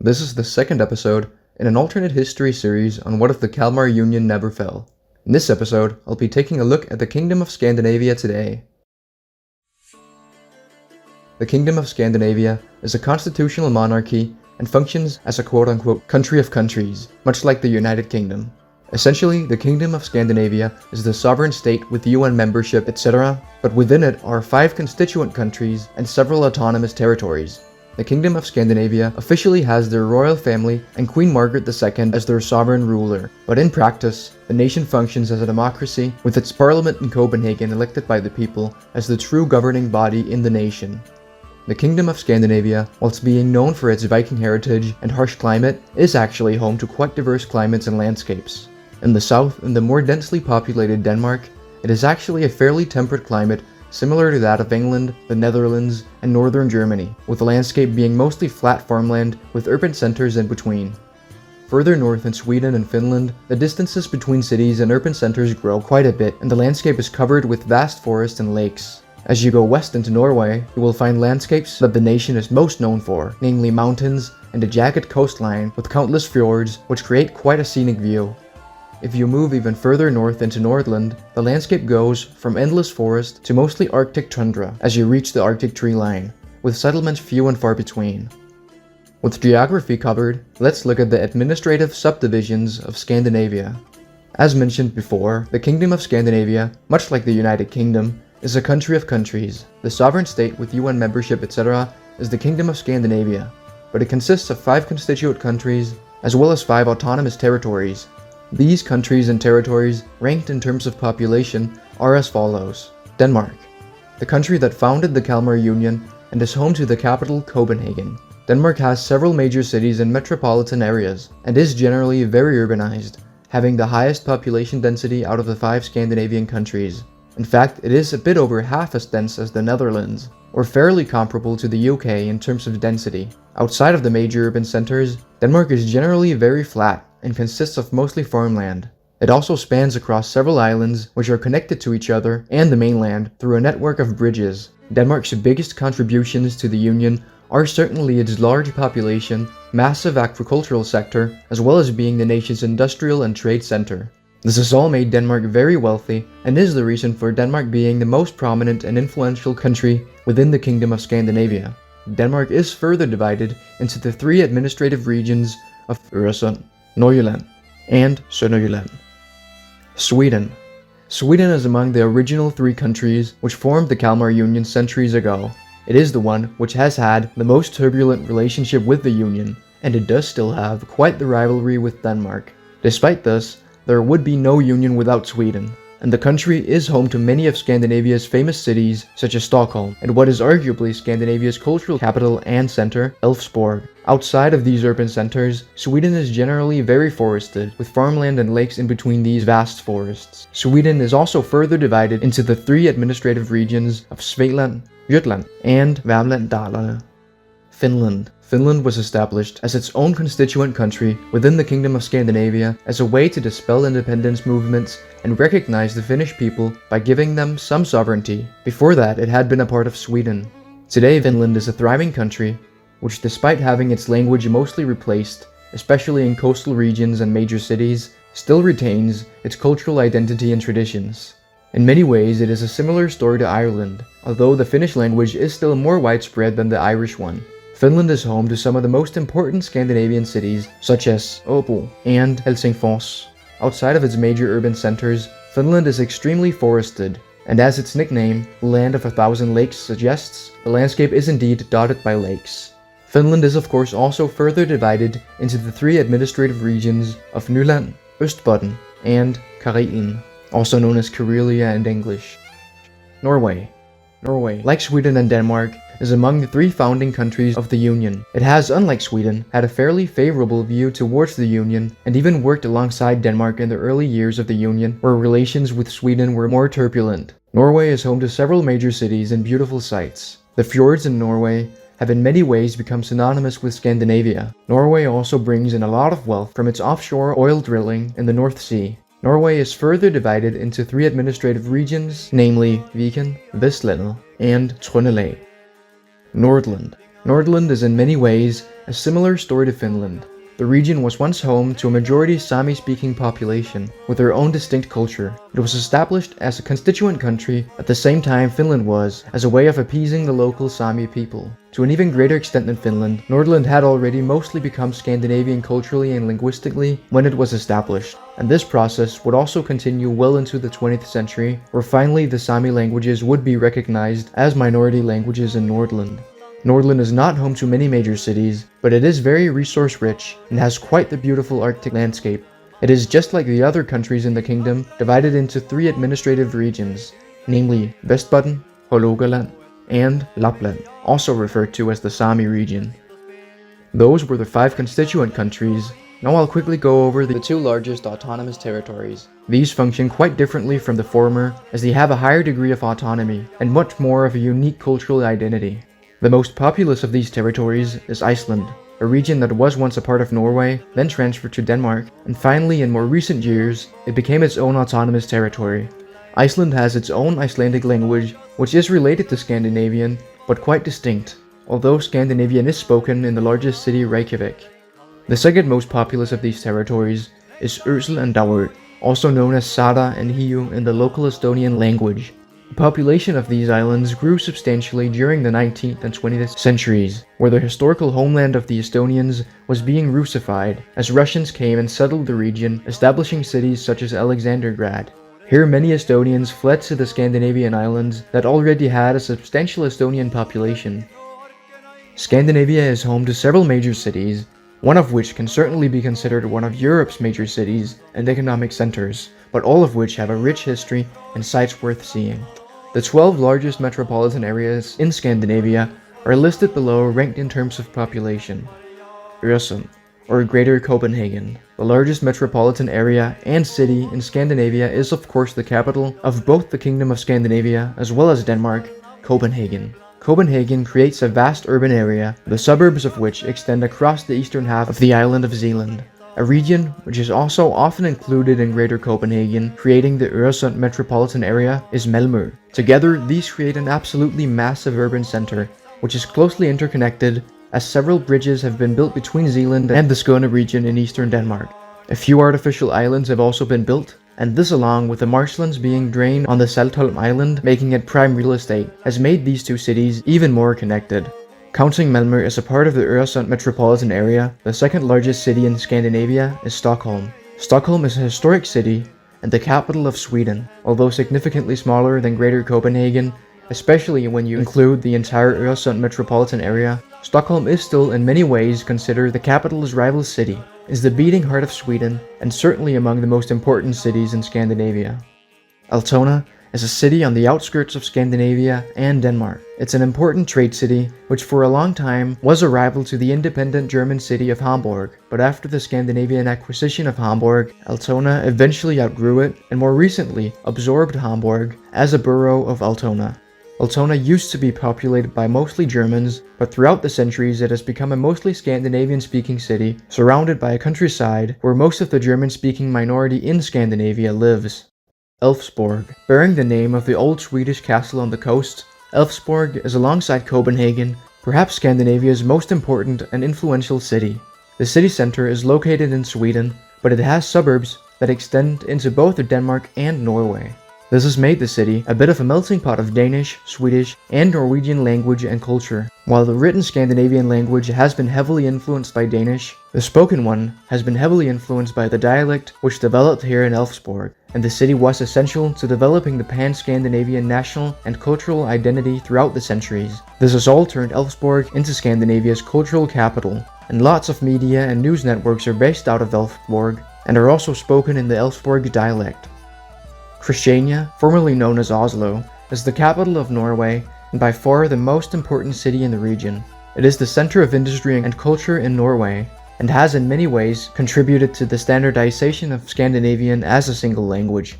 This is the second episode in an alternate history series on what if the Kalmar Union never fell. In this episode, I'll be taking a look at the Kingdom of Scandinavia today. The Kingdom of Scandinavia is a constitutional monarchy and functions as a quote-unquote country of countries, much like the United Kingdom. Essentially, the Kingdom of Scandinavia is the sovereign state with UN membership, etc., but within it are 5 constituent countries and several autonomous territories. The Kingdom of Scandinavia officially has their royal family and Queen Margaret II as their sovereign ruler, but in practice, the nation functions as a democracy with its parliament in Copenhagen elected by the people as the true governing body in the nation. The Kingdom of Scandinavia, whilst being known for its Viking heritage and harsh climate, is actually home to quite diverse climates and landscapes. In the south, in the more densely populated Denmark, it is actually a fairly temperate climate similar to that of England, the Netherlands, and northern Germany, with the landscape being mostly flat farmland with urban centers in between. Further north in Sweden and Finland, the distances between cities and urban centers grow quite a bit, and the landscape is covered with vast forests and lakes. As you go west into Norway, you will find landscapes that the nation is most known for, namely mountains and a jagged coastline with countless fjords which create quite a scenic view. If you move even further north into Nordland, the landscape goes from endless forest to mostly Arctic tundra as you reach the Arctic tree line, with settlements few and far between. With geography covered, let's look at the administrative subdivisions of Scandinavia. As mentioned before, the Kingdom of Scandinavia, much like the United Kingdom, is a country of countries. The sovereign state with UN membership, etc. is the Kingdom of Scandinavia, but it consists of 5 constituent countries as well as 5 autonomous territories. These countries and territories, ranked in terms of population, are as follows. Denmark, the country that founded the Kalmar Union and is home to the capital Copenhagen. Denmark has several major cities and metropolitan areas, and is generally very urbanized, having the highest population density out of the 5 Scandinavian countries. In fact, it is a bit over half as dense as the Netherlands, or fairly comparable to the UK in terms of density. Outside of the major urban centers, Denmark is generally very flat, and consists of mostly farmland. It also spans across several islands which are connected to each other and the mainland through a network of bridges. Denmark's biggest contributions to the Union are certainly its large population, massive agricultural sector, as well as being the nation's industrial and trade center. This has all made Denmark very wealthy and is the reason for Denmark being the most prominent and influential country within the Kingdom of Scandinavia. Denmark is further divided into the 3 administrative regions of Øresund, Nordjylland, and Sønderjylland. Sweden. Sweden is among the original 3 countries which formed the Kalmar Union centuries ago. It is the one which has had the most turbulent relationship with the Union, and it does still have quite the rivalry with Denmark. Despite this, there would be no Union without Sweden, and the country is home to many of Scandinavia's famous cities such as Stockholm, and what is arguably Scandinavia's cultural capital and center, Elfsborg. Outside of these urban centers, Sweden is generally very forested, with farmland and lakes in between these vast forests. Sweden is also further divided into the 3 administrative regions of Svealand, Jutland, and Värmland-Dalarna. Finland. Finland was established as its own constituent country within the Kingdom of Scandinavia as a way to dispel independence movements and recognize the Finnish people by giving them some sovereignty. Before that, it had been a part of Sweden. Today, Finland is a thriving country, which despite having its language mostly replaced, especially in coastal regions and major cities, still retains its cultural identity and traditions. In many ways, it is a similar story to Ireland, although the Finnish language is still more widespread than the Irish one. Finland is home to some of the most important Scandinavian cities, such as Åbo and Helsingfors. Outside of its major urban centers, Finland is extremely forested, and as its nickname, Land of 1,000 Lakes, suggests, the landscape is indeed dotted by lakes. Finland is of course also further divided into the 3 administrative regions of Nyland, Østbaden, and Karelen, also known as Karelia in English. Norway. Norway, like Sweden and Denmark, is among the 3 founding countries of the Union. It has, unlike Sweden, had a fairly favorable view towards the Union and even worked alongside Denmark in the early years of the Union, where relations with Sweden were more turbulent. Norway is home to several major cities and beautiful sights. The fjords in Norway have in many ways become synonymous with Scandinavia. Norway also brings in a lot of wealth from its offshore oil drilling in the North Sea. Norway is further divided into 3 administrative regions, namely Viken, Vestlandet, and Trøndelag. Nordland. Nordland is in many ways a similar story to Finland. The region was once home to a majority Sami-speaking population with their own distinct culture. It was established as a constituent country at the same time Finland was, as a way of appeasing the local Sami people. To an even greater extent than Finland, Nordland had already mostly become Scandinavian culturally and linguistically when it was established, and this process would also continue well into the 20th century, where finally the Sami languages would be recognized as minority languages in Nordland. Nordland is not home to many major cities, but it is very resource-rich and has quite the beautiful Arctic landscape. It is just like the other countries in the kingdom, divided into 3 administrative regions, namely Vestbaden, Hålogaland, and Lapland, also referred to as the Sami region. Those were the 5 constituent countries. Now I'll quickly go over the 2 largest autonomous territories. These function quite differently from the former, as they have a higher degree of autonomy and much more of a unique cultural identity. The most populous of these territories is Iceland, a region that was once a part of Norway, then transferred to Denmark, and finally in more recent years, it became its own autonomous territory. Iceland has its own Icelandic language, which is related to Scandinavian, but quite distinct, although Scandinavian is spoken in the largest city, Reykjavik. The second most populous of these territories is Ösel and Dauer, also known as Sada and Hiiu in the local Estonian language. The population of these islands grew substantially during the 19th and 20th centuries, where the historical homeland of the Estonians was being Russified, as Russians came and settled the region, establishing cities such as Alexandergrad. Here many Estonians fled to the Scandinavian islands that already had a substantial Estonian population. Scandinavia is home to several major cities, one of which can certainly be considered one of Europe's major cities and economic centers, but all of which have a rich history and sites worth seeing. The 12 largest metropolitan areas in Scandinavia are listed below, ranked in terms of population. Öresund, or Greater Copenhagen, the largest metropolitan area and city in Scandinavia, is of course the capital of both the Kingdom of Scandinavia as well as Denmark, Copenhagen. Copenhagen creates a vast urban area, the suburbs of which extend across the eastern half of the island of Zealand. A region which is also often included in Greater Copenhagen, creating the Öresund metropolitan area, is Malmö. Together, these create an absolutely massive urban center, which is closely interconnected, as several bridges have been built between Zealand and the Skåne region in eastern Denmark. A few artificial islands have also been built, and this, along with the marshlands being drained on the Saltholm island, making it prime real estate, has made these 2 cities even more connected. Counting Malmö as a part of the Öresund metropolitan area, the second largest city in Scandinavia is Stockholm. Stockholm is a historic city and the capital of Sweden, although significantly smaller than Greater Copenhagen, especially when you include the entire Öresund metropolitan area. Stockholm is still in many ways considered the capital's rival city, is the beating heart of Sweden, and certainly among the most important cities in Scandinavia. Altona is a city on the outskirts of Scandinavia and Denmark. It's an important trade city, which for a long time was a rival to the independent German city of Hamburg, but after the Scandinavian acquisition of Hamburg, Altona eventually outgrew it and more recently absorbed Hamburg as a borough of Altona. Altona used to be populated by mostly Germans, but throughout the centuries it has become a mostly Scandinavian-speaking city, surrounded by a countryside where most of the German-speaking minority in Scandinavia lives. Elfsborg. Bearing the name of the old Swedish castle on the coast, Elfsborg is alongside Copenhagen, perhaps Scandinavia's most important and influential city. The city center is located in Sweden, but it has suburbs that extend into both Denmark and Norway. This has made the city a bit of a melting pot of Danish, Swedish, and Norwegian language and culture. While the written Scandinavian language has been heavily influenced by Danish, the spoken one has been heavily influenced by the dialect which developed here in Elfsborg, and the city was essential to developing the pan-Scandinavian national and cultural identity throughout the centuries. This has all turned Elfsborg into Scandinavia's cultural capital, and lots of media and news networks are based out of Elfsborg and are also spoken in the Elfsborg dialect. Christiania, formerly known as Oslo, is the capital of Norway and by far the most important city in the region. It is the center of industry and culture in Norway, and has in many ways contributed to the standardization of Scandinavian as a single language.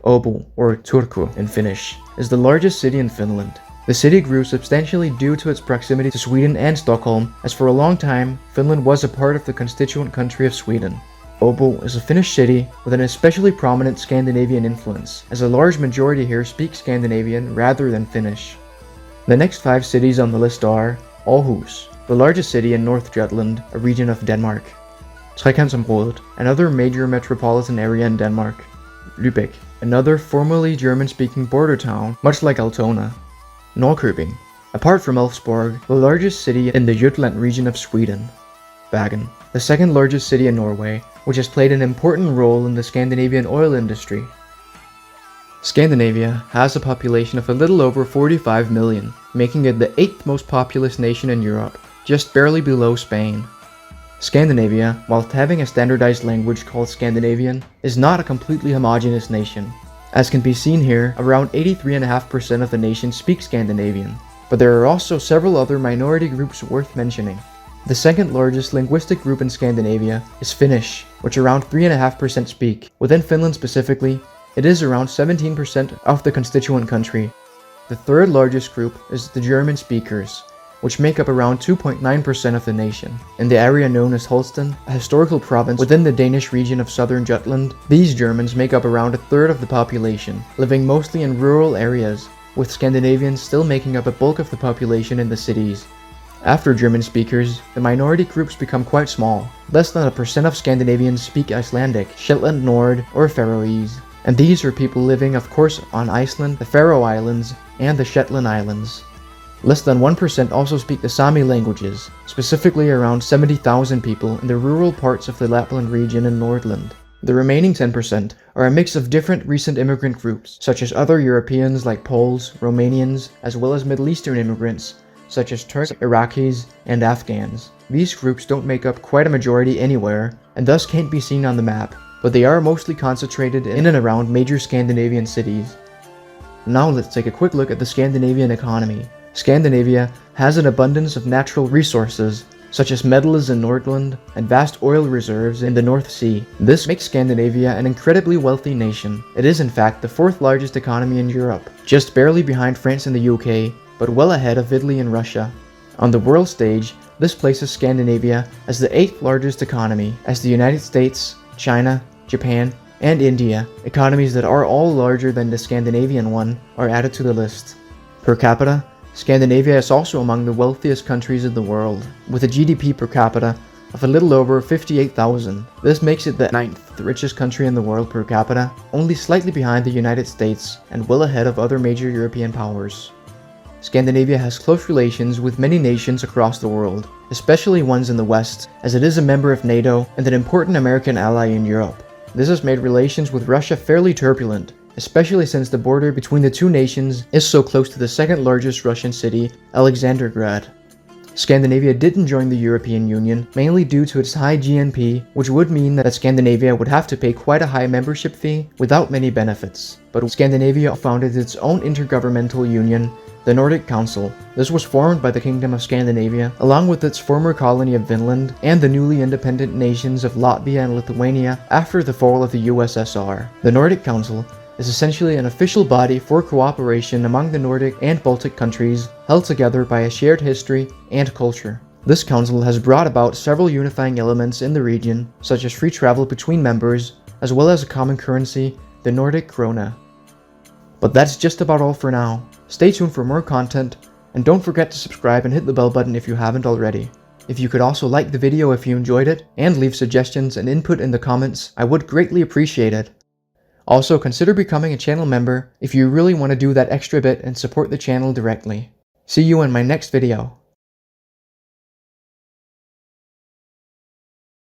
Åbo, or Turku in Finnish, is the largest city in Finland. The city grew substantially due to its proximity to Sweden and Stockholm, as for a long time, Finland was a part of the constituent country of Sweden. Åbo is a Finnish city with an especially prominent Scandinavian influence, as a large majority here speak Scandinavian rather than Finnish. The next 5 cities on the list are Aarhus, the largest city in North Jutland, a region of Denmark. Trekantsområdet, another major metropolitan area in Denmark. Lübeck, another formerly German-speaking border town, much like Altona. Norrköping, apart from Elfsborg, the largest city in the Jutland region of Sweden. Bergen, the second largest city in Norway, which has played an important role in the Scandinavian oil industry. Scandinavia has a population of a little over 45 million, making it the 8th most populous nation in Europe, just barely below Spain. Scandinavia, whilst having a standardized language called Scandinavian, is not a completely homogeneous nation. As can be seen here, around 83.5% of the nation speak Scandinavian, but there are also several other minority groups worth mentioning. The second largest linguistic group in Scandinavia is Finnish, which around 3.5% speak. Within Finland specifically, it is around 17% of the constituent country. The third largest group is the German speakers, which make up around 2.9% of the nation. In the area known as Holsten, a historical province within the Danish region of southern Jutland, these Germans make up around a third of the population, living mostly in rural areas, with Scandinavians still making up a bulk of the population in the cities. After German speakers, the minority groups become quite small. Less than 1% of Scandinavians speak Icelandic, Shetland Nord, or Faroese. And these are people living, of course, on Iceland, the Faroe Islands, and the Shetland Islands. Less than 1% also speak the Sami languages, specifically around 70,000 people in the rural parts of the Lapland region in Nordland. The remaining 10% are a mix of different recent immigrant groups, such as other Europeans like Poles, Romanians, as well as Middle Eastern immigrants, such as Turks, Iraqis, and Afghans. These groups don't make up quite a majority anywhere, and thus can't be seen on the map, but they are mostly concentrated in and around major Scandinavian cities. Now let's take a quick look at the Scandinavian economy. Scandinavia has an abundance of natural resources, such as metals in Nordland and vast oil reserves in the North Sea. This makes Scandinavia an incredibly wealthy nation. It is in fact the 4th largest economy in Europe, just barely behind France and the UK, but well ahead of Italy and Russia. On the world stage, this places Scandinavia as the 8th largest economy, as the United States, China, Japan, and India, economies that are all larger than the Scandinavian one, are added to the list. Per capita, Scandinavia is also among the wealthiest countries in the world, with a GDP per capita of a little over 58,000. This makes it the 9th richest country in the world per capita, only slightly behind the United States and well ahead of other major European powers. Scandinavia has close relations with many nations across the world, especially ones in the West, as it is a member of NATO and an important American ally in Europe. This has made relations with Russia fairly turbulent, especially since the border between the two nations is so close to the second largest Russian city, Alexandrograd. Scandinavia didn't join the European Union, mainly due to its high GNP, which would mean that Scandinavia would have to pay quite a high membership fee without many benefits. But Scandinavia founded its own intergovernmental union, the Nordic Council. This was formed by the Kingdom of Scandinavia, along with its former colony of Finland and the newly independent nations of Latvia and Lithuania after the fall of the USSR. The Nordic Council is essentially an official body for cooperation among the Nordic and Baltic countries, held together by a shared history and culture. This council has brought about several unifying elements in the region, such as free travel between members, as well as a common currency, the Nordic krona. But that's just about all for now. Stay tuned for more content, and don't forget to subscribe and hit the bell button if you haven't already. If you could also like the video if you enjoyed it, and leave suggestions and input in the comments, I would greatly appreciate it. Also, consider becoming a channel member if you really want to do that extra bit and support the channel directly. See you in my next video.